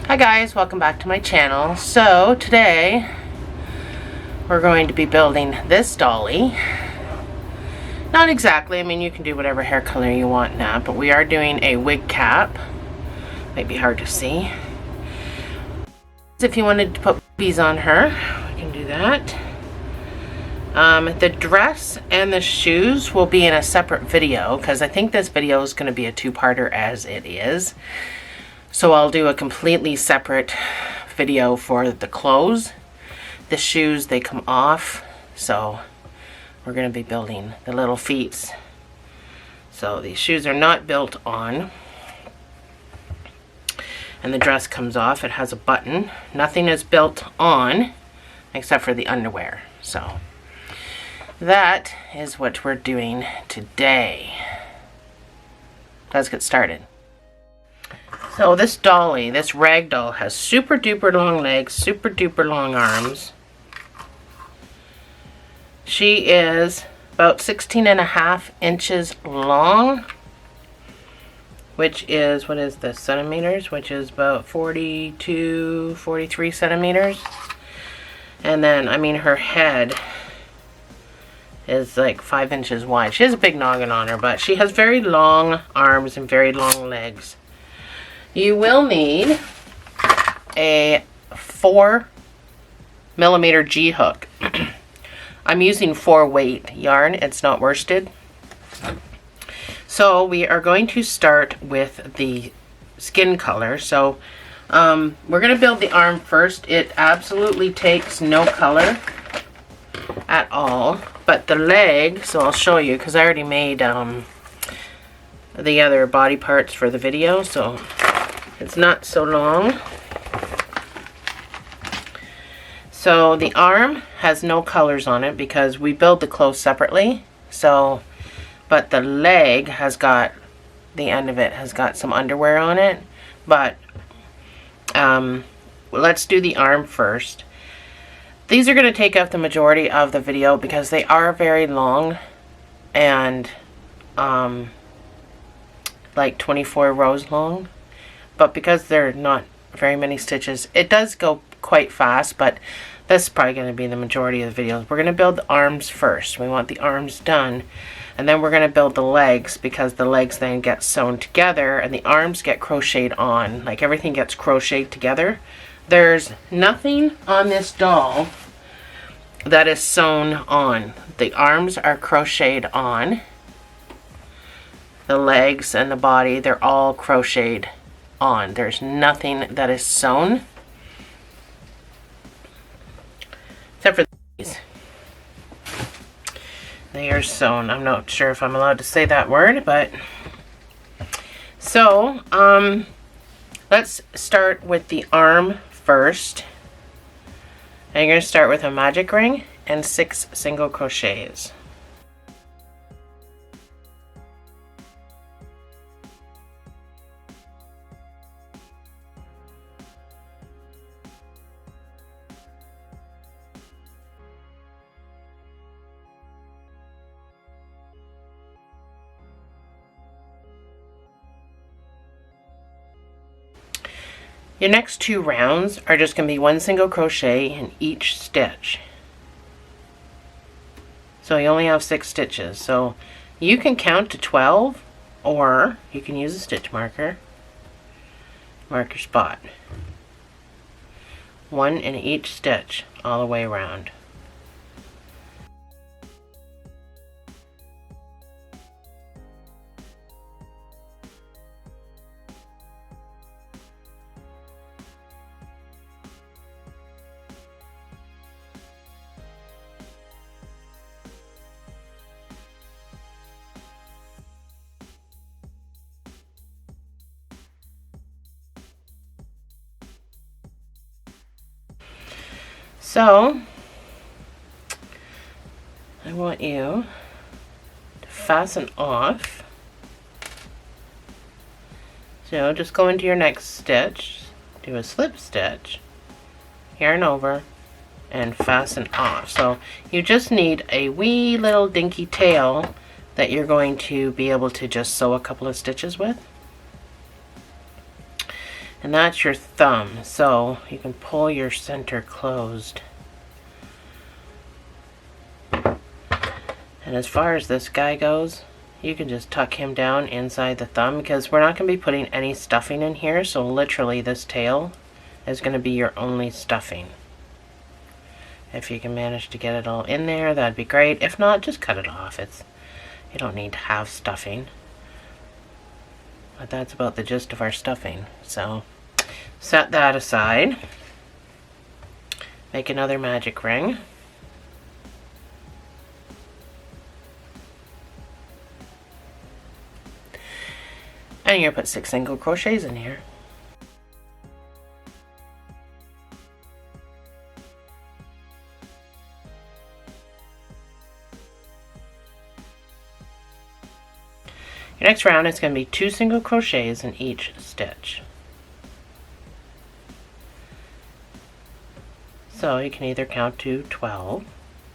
Hi guys, welcome back to my channel. So today we're going to be building this dolly. Not exactly, I mean you can do whatever hair color you want now, but we are doing a wig cap. Might be hard to see. If you wanted to put bees on her, we can do that. The dress and the shoes will be in a separate video because I think this video is going to be a two-parter as it is. So I'll do a completely separate video for the clothes. The shoes, they come off. So we're going to be building the little feet. So these shoes are not built on. And the dress comes off. It has a button. Nothing is built on except for the underwear. So that is what we're doing today. Let's get started. So this dolly, this rag doll, has super duper long legs, super duper long arms. She is about 16.5 inches long, which is, what is this, centimeters, which is about 42, 43 centimeters. And then, I mean, her head is like 5 inches wide. She has a big noggin on her, but she has very long arms and very long legs. You will need a 4mm G hook. I'm using 4-weight yarn. It's not worsted. So we are going to start with the skin color. So we're going to build the arm first. It absolutely takes no color at all. But the leg, so I'll show you because I already made the other body parts for the video. So it's not so long. So the arm has no colors on it because we build the clothes separately. So, but the leg has got, the end of it has got some underwear on it. But let's do the arm first. These are going to take up the majority of the video because they are very long and like 24 rows long. But because they're not very many stitches, it does go quite fast, but this is probably going to be the majority of the videos. We're going to build the arms first. We want the arms done, and then we're going to build the legs because the legs then get sewn together and the arms get crocheted on. Like everything gets crocheted together. There's nothing on this doll that is sewn on. The arms are crocheted on. The legs and the body, they're all crocheted on. There's nothing that is sewn except for these. They are sewn. I'm not sure if I'm allowed to say that word, but so let's start with the arm first. And you're going to start with a magic ring and 6 single crochets. Your next 2 rounds are just going to be 1 single crochet in each stitch. So you only have 6 stitches. So you can count to 12 or you can use a stitch marker. Mark your spot. 1 in each stitch all the way around. So, I want you to fasten off. So just go into your next stitch, do a slip stitch, yarn over, and fasten off. So you just need a wee little dinky tail that you're going to be able to just sew a couple of stitches with. And that's your thumb, so you can pull your center closed. And as far as this guy goes, you can just tuck him down inside the thumb, because we're not going to be putting any stuffing in here, so literally this tail is going to be your only stuffing. If you can manage to get it all in there, that'd be great. If not, just cut it off. You don't need to have stuffing. But that's about the gist of our stuffing. So set that aside. Make another magic ring. And you're going to put 6 single crochets in here. Your next round is going to be 2 single crochets in each stitch. So you can either count to 12.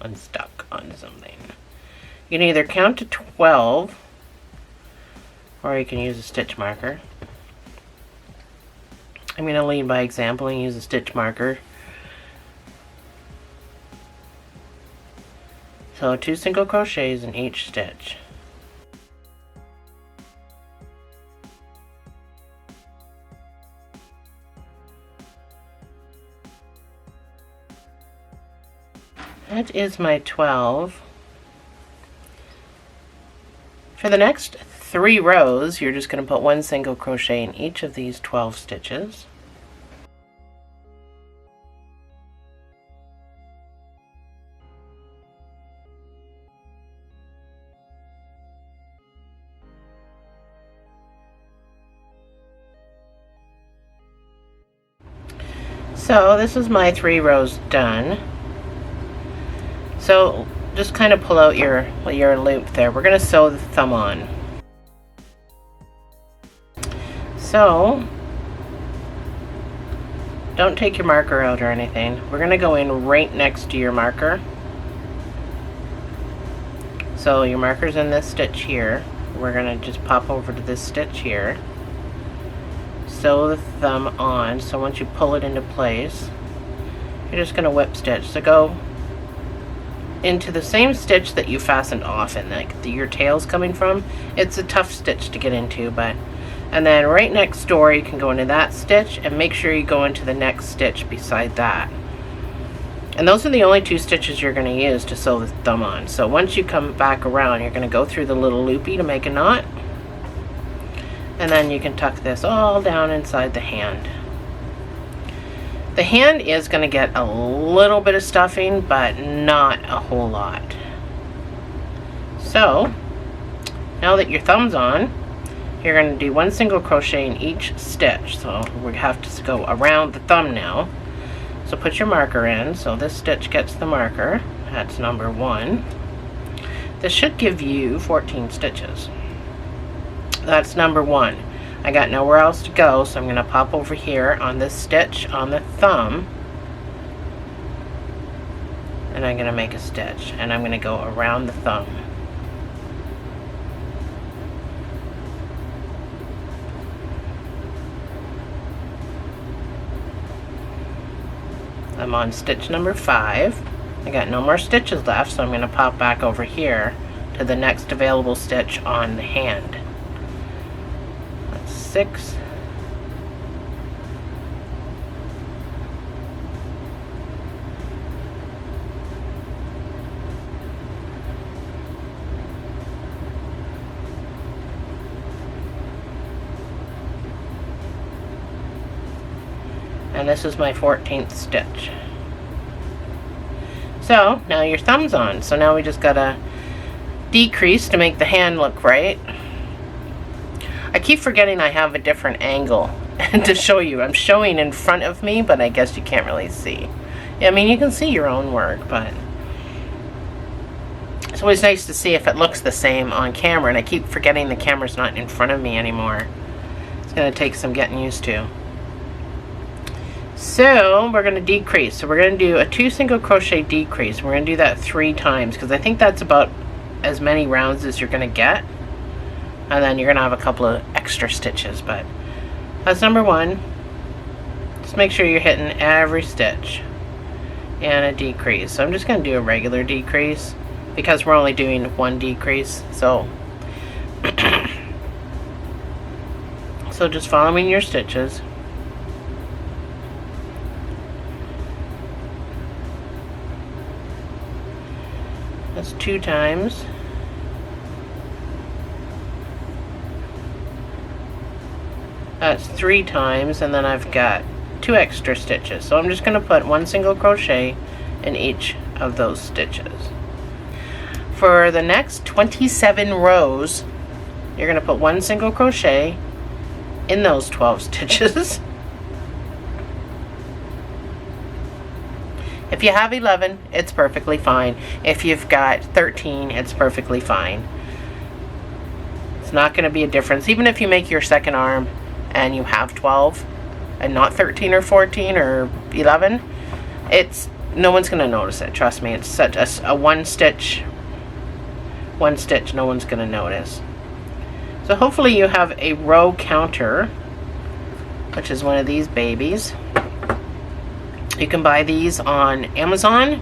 I'm stuck on something. You can either count to 12, or you can use a stitch marker. I'm going to lead by example and use a stitch marker. So 2 single crochets in each stitch. That is my 12. For the next 3 rows, you're just going to put 1 single crochet in each of these 12 stitches. So this is my 3 rows done. So just kind of pull out your loop there. We're going to sew the thumb on. So don't take your marker out or anything. We're going to go in right next to your marker. So your marker's in this stitch here. We're going to just pop over to this stitch here. Sew the thumb on. So once you pull it into place, you're just going to whip stitch. So go into the same stitch that you fastened off in, like your tail's coming from. It's a tough stitch to get into, and then right next door you can go into that stitch, and make sure you go into the next stitch beside that. And those are the only 2 stitches you're going to use to sew the thumb on. So once you come back around, you're going to go through the little loopy to make a knot, and then you can tuck this all down inside the hand. The hand is going to get a little bit of stuffing, but not a whole lot. So now that your thumb's on, you're going to do 1 single crochet in each stitch. So we have to go around the thumb now. So put your marker in. So this stitch gets the marker. That's number 1. This should give you 14 stitches. That's number 1. I got nowhere else to go, so I'm going to pop over here on this stitch on the thumb, and I'm going to make a stitch, and I'm going to go around the thumb. I'm on stitch number 5. I got no more stitches left, so I'm going to pop back over here to the next available stitch on the hand. 6. And this is my 14th stitch. So now your thumb's on. So now we just gotta decrease to make the hand look right. I keep forgetting I have a different angle to show you. I'm showing in front of me, but I guess you can't really see. Yeah, I mean, you can see your own work, but it's always nice to see if it looks the same on camera, and I keep forgetting the camera's not in front of me anymore. It's going to take some getting used to. So we're going to decrease. So we're going to do a 2 single crochet decrease. We're going to do that 3 times, because I think that's about as many rounds as you're going to get. And then you're going to have a couple of extra stitches, but that's number 1. Just make sure you're hitting every stitch and a decrease. So I'm just going to do a regular decrease because we're only doing one decrease. So so just following your stitches. That's 2 times. That's 3 times, and then I've got 2 extra stitches. So I'm just going to put 1 single crochet in each of those stitches. For the next 27 rows, you're going to put 1 single crochet in those 12 stitches. If you have 11, it's perfectly fine. If you've got 13, it's perfectly fine. It's not going to be a difference. Even if you make your second arm and you have 12 and not 13 or 14 or 11, no one's going to notice it. Trust me, it's such a one stitch, no one's going to notice. So hopefully you have a row counter, which is one of these babies. You can buy these on Amazon,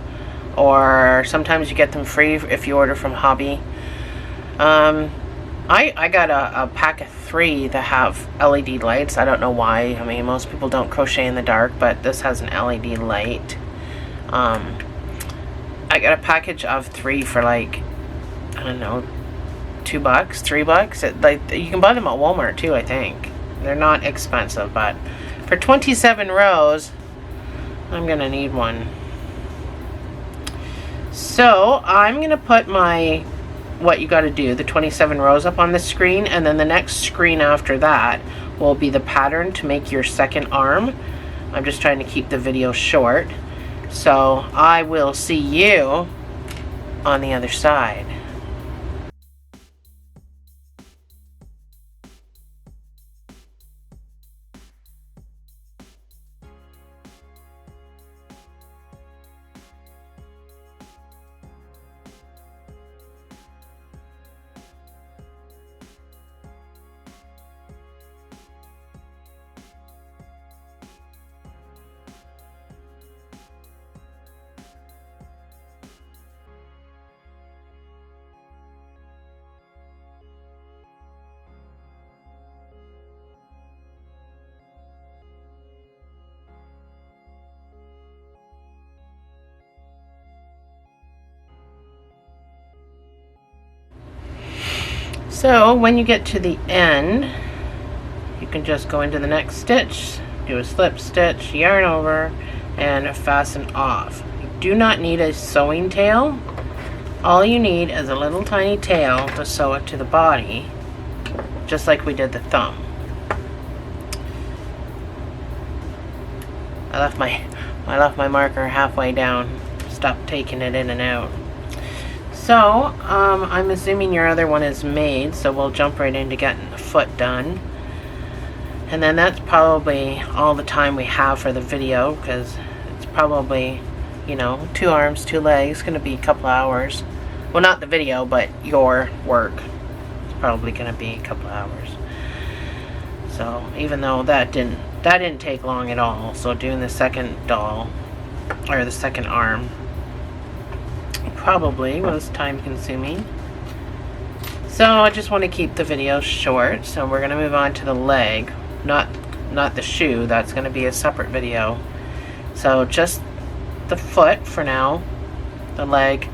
or sometimes you get them free if you order from Hobby. I got a pack of 3 that have LED lights. I don't know why. I mean, most people don't crochet in the dark, but this has an LED light. I got a package of 3 for like, I don't know, $2, $3. You can buy them at Walmart too, I think. They're not expensive, but for 27 rows, I'm gonna need one. So I'm gonna put what you got to do, the 27 rows up on the screen, and then the next screen after that will be the pattern to make your second arm. I'm just trying to keep the video short, so I will see you on the other side. So when you get to the end, you can just go into the next stitch, do a slip stitch, yarn over, and fasten off. You do not need a sewing tail. All you need is a little tiny tail to sew it to the body, just like we did the thumb. I left my marker halfway down. Stopped taking it in and out. So, I'm assuming your other one is made, so we'll jump right into getting the foot done. And then that's probably all the time we have for the video, because it's probably, 2 arms, 2 legs, going to be a couple hours. Well, not the video, but your work. It's probably going to be a couple hours. So, even though that didn't take long at all, so doing the second doll, or the second arm, probably was time consuming. So I just want to keep the video short, so we're going to move on to the leg, not the shoe. That's going to be a separate video. So just the foot for now. The leg,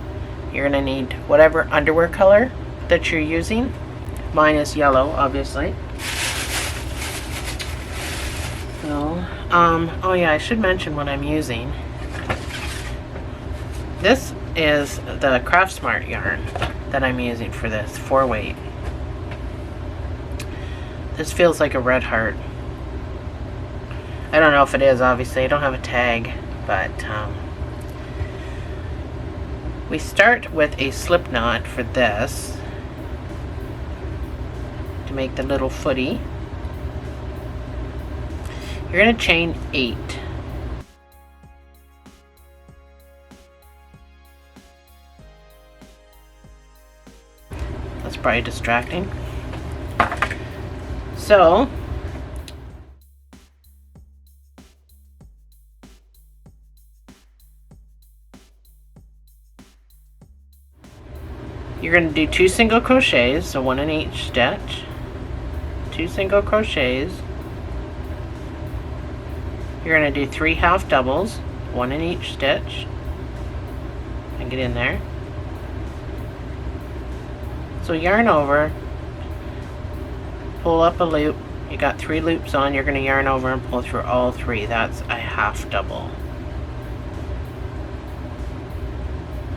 you're going to need whatever underwear color that you're using. Mine is yellow, obviously. So oh yeah, I should mention what I'm using. This is the Craft Smart yarn that I'm using for this 4-weight. This feels like a red heart. I don't know if it is, obviously. I don't have a tag, but we start with a slip knot for this to make the little footy. You're going to chain 8. That's probably distracting. So You're going to do 2 single crochets, so 1 in each stitch. 2 single crochets. You're going to do 3 half doubles, 1 in each stitch, and get in there. So yarn over, pull up a loop. You got 3 loops on. You're going to yarn over and pull through all 3. That's a half double.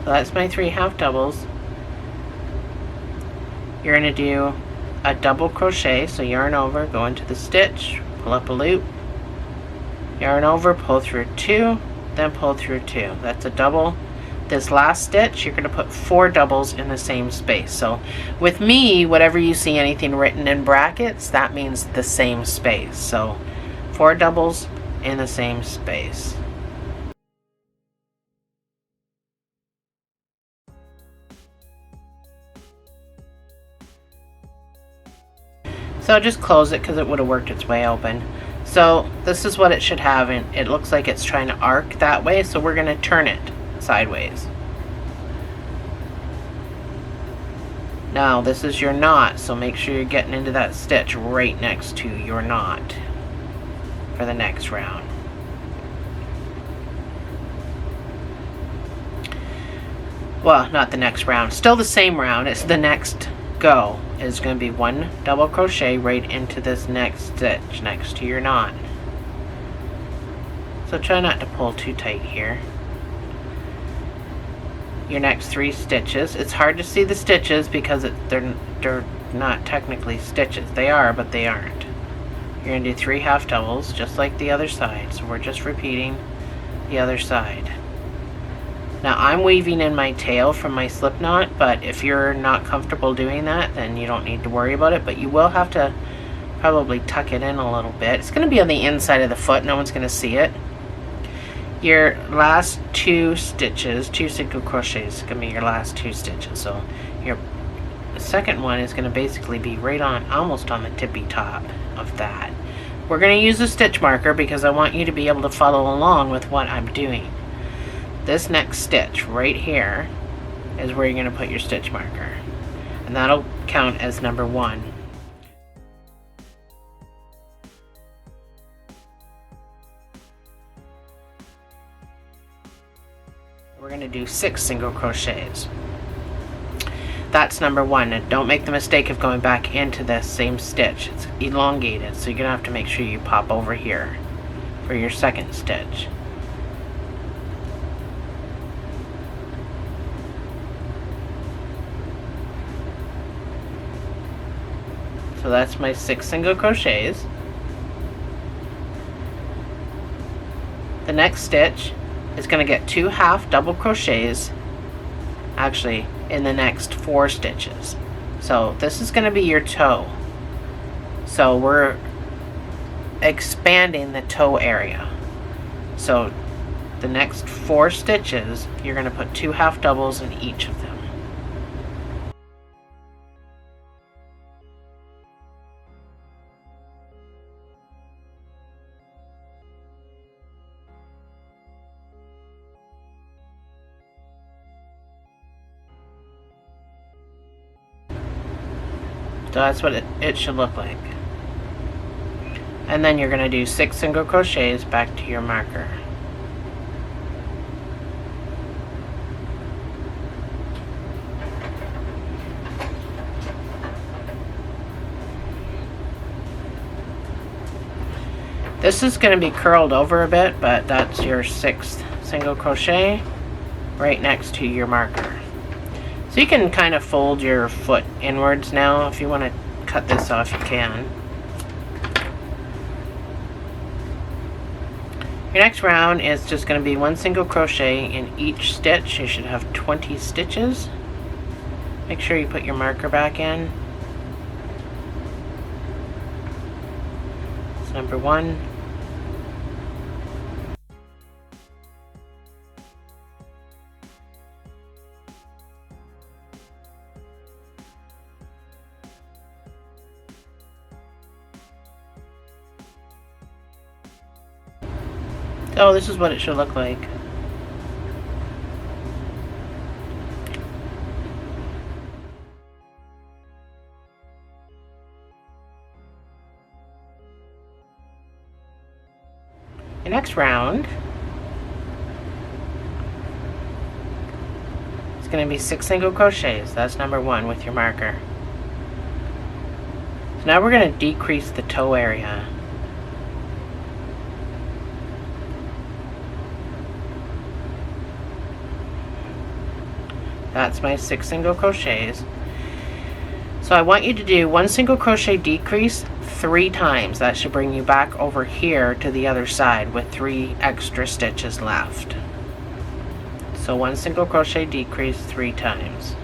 So that's my 3 half doubles. You're going to do a double crochet, so yarn over, go into the stitch, pull up a loop, yarn over, pull through 2, then pull through 2. That's a double. This last stitch, you're going to put 4 doubles in the same space. So with me, whatever you see anything written in brackets, that means the same space. So 4 doubles in the same space. So just close it because it would have worked its way open. So this is what it should have, and it looks like it's trying to arc that way, so we're going to turn it sideways. Now this is your knot, so make sure you're getting into that stitch right next to your knot for the next round. Well, not the next round, still the same round. It's the next go is going to be 1 double crochet right into this next stitch next to your knot. So try not to pull too tight here. Your next 3 stitches. It's hard to see the stitches because they're not technically stitches. They are, but they aren't. You're going to do 3 half doubles just like the other side. So we're just repeating the other side. Now I'm weaving in my tail from my slip knot, but if you're not comfortable doing that, then you don't need to worry about it, but you will have to probably tuck it in a little bit. It's going to be on the inside of the foot. No one's going to see it. Your last 2 stitches, 2 single crochets, is going to be your last 2 stitches. So your second one is going to basically be right on, almost on the tippy top of that. We're going to use a stitch marker because I want you to be able to follow along with what I'm doing. This next stitch right here is where you're going to put your stitch marker, and that'll count as number 1. We're going to do 6 single crochets. That's number 1, and don't make the mistake of going back into this same stitch. It's elongated, so you're going to have to make sure you pop over here for your second stitch. So that's my 6 single crochets. The next stitch is going to get 2 half double crochets, actually in the next 4 stitches. So this is going to be your toe. So we're expanding the toe area. So the next 4 stitches, you're going to put 2 half doubles in each of them. So that's what it should look like. And then you're going to do 6 single crochets back to your marker. This is going to be curled over a bit, but that's your 6th single crochet right next to your marker. So you can kind of fold your foot inwards now. If you want to cut this off, you can. Your next round is just going to be 1 single crochet in each stitch. You should have 20 stitches. Make sure you put your marker back in. That's number 1. Oh, this is what it should look like. Your next round is going to be 6 single crochets. That's number 1 with your marker. So now we're going to decrease the toe area. That's my 6 single crochets. So I want you to do 1 single crochet decrease 3 times. That should bring you back over here to the other side with 3 extra stitches left. So 1 single crochet decrease 3 times.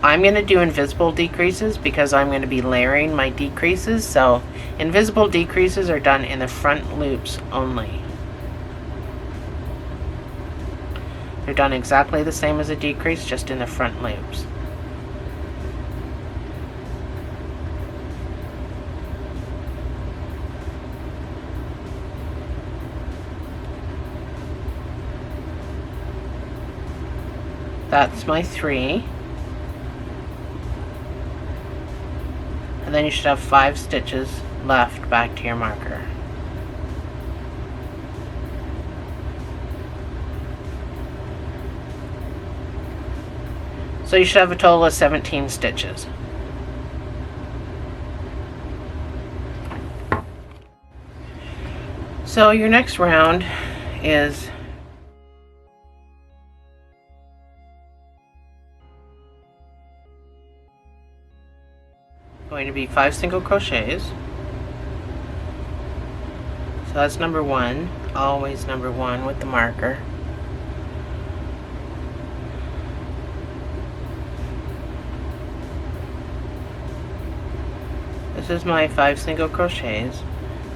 I'm going to do invisible decreases because I'm going to be layering my decreases. So invisible decreases are done in the front loops only. They're done exactly the same as a decrease, just in the front loops. That's my 3. And then you should have 5 stitches left back to your marker. So you should have a total of 17 stitches. So your next round is going to be 5 single crochets. So that's number 1, always number 1 with the marker. This is my 5 single crochets.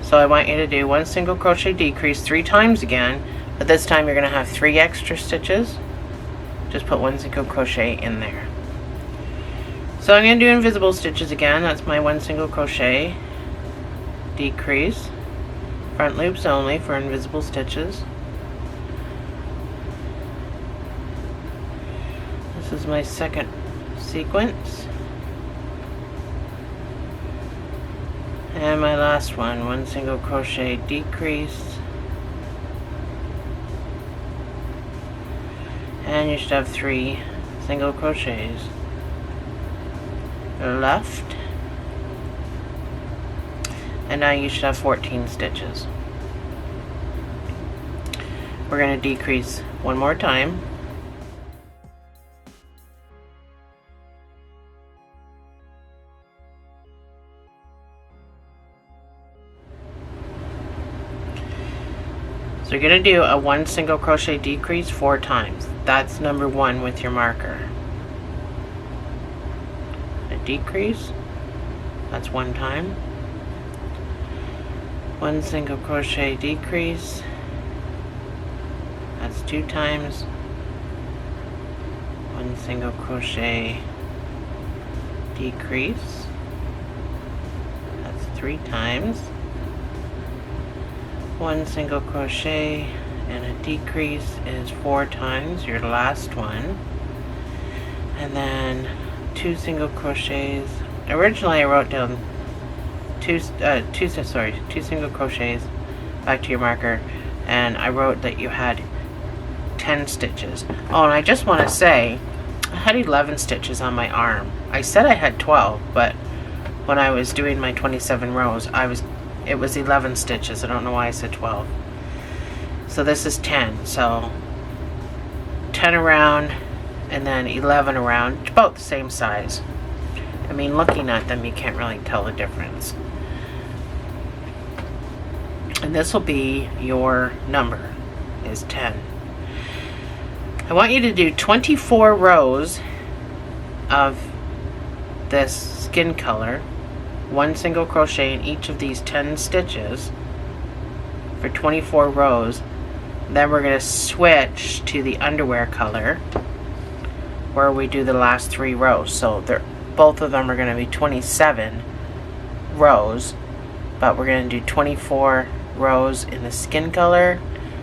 So I want you to do 1 single crochet decrease 3 times again, but this time you're going to have 3 extra stitches. Just put 1 single crochet in there. So I'm going to do invisible stitches again. That's my 1 single crochet decrease. Front loops only for invisible stitches. This is my second sequence. And my last one, 1 single crochet decrease. And you should have 3 single crochets left. And now you should have 14 stitches. We're going to decrease one more time. So you're going to do a 1 single crochet decrease 4 times. That's number 1 with your marker. A decrease, that's 1 time. 1 single crochet decrease, that's 2 times. 1 single crochet decrease, that's 3 times. 1 single crochet and a decrease is 4 times, your last one. And then 2 single crochets. Originally I wrote down two single crochets back to your marker, and I wrote that you had 10 stitches. Oh, and I just want to say I had 11 stitches on my arm. I said I had 12, but when I was doing my 27 rows, it was 11 stitches. I don't know why I said 12. So this is 10. So 10 around and then 11 around, about the same size. I mean, looking at them, you can't really tell the difference. And this will be your number, is 10. I want you to do 24 rows of this skin color, 1 single crochet in each of these 10 stitches for 24 rows. Then we're going to switch to the underwear color where we do the last 3 rows. So both of them are going to be 27 rows, but we're going to do 24 rows in the skin color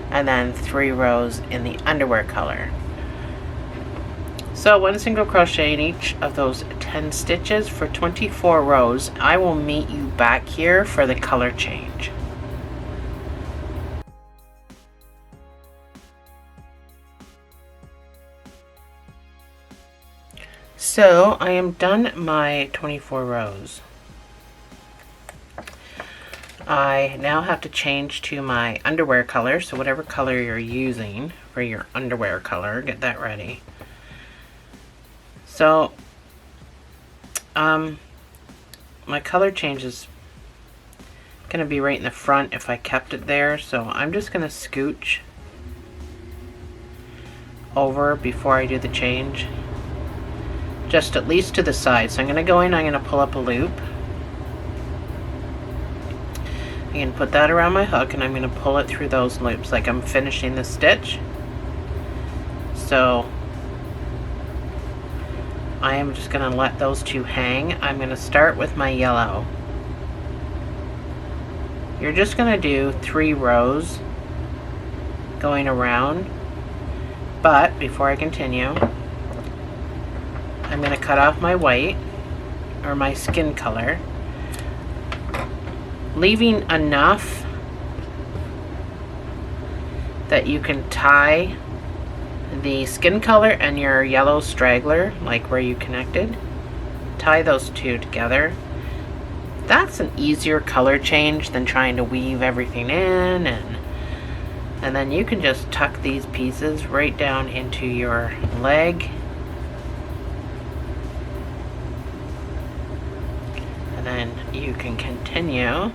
and then 3 rows in the underwear color. So 1 single crochet in each of those 10 stitches for 24 rows. I will meet you back here for the color change. So I am done my 24 rows. I now have to change to my underwear color, so whatever color you're using for your underwear color, get that ready. So my color change is going to be right in the front if I kept it there, so I'm just going to scooch over before I do the change, just at least to the side. So I'm going to go in, I'm going to pull up a loop. I'm going to put that around my hook, and I'm going to pull it through those loops like I'm finishing the stitch. So I am just going to let those two hang. I'm going to start with my yellow. You're just going to do 3 rows going around, but before I continue, I'm going to cut off my white, or my skin color, leaving enough that you can tie the skin color and your yellow straggler, like where you connected, tie those two together. That's an easier color change than trying to weave everything in, and then you can just tuck these pieces right down into your leg, and then you can continue.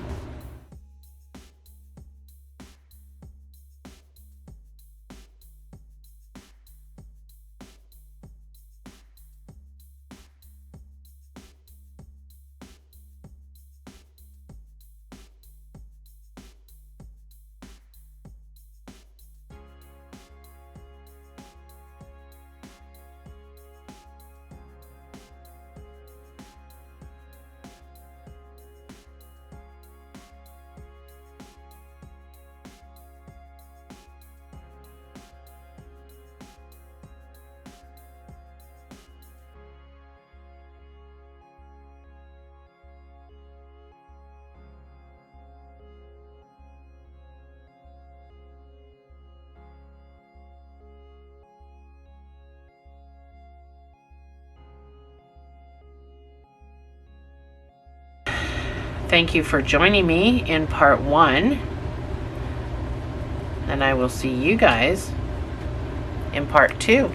Thank you for joining me in part 1, and I will see you guys in part 2.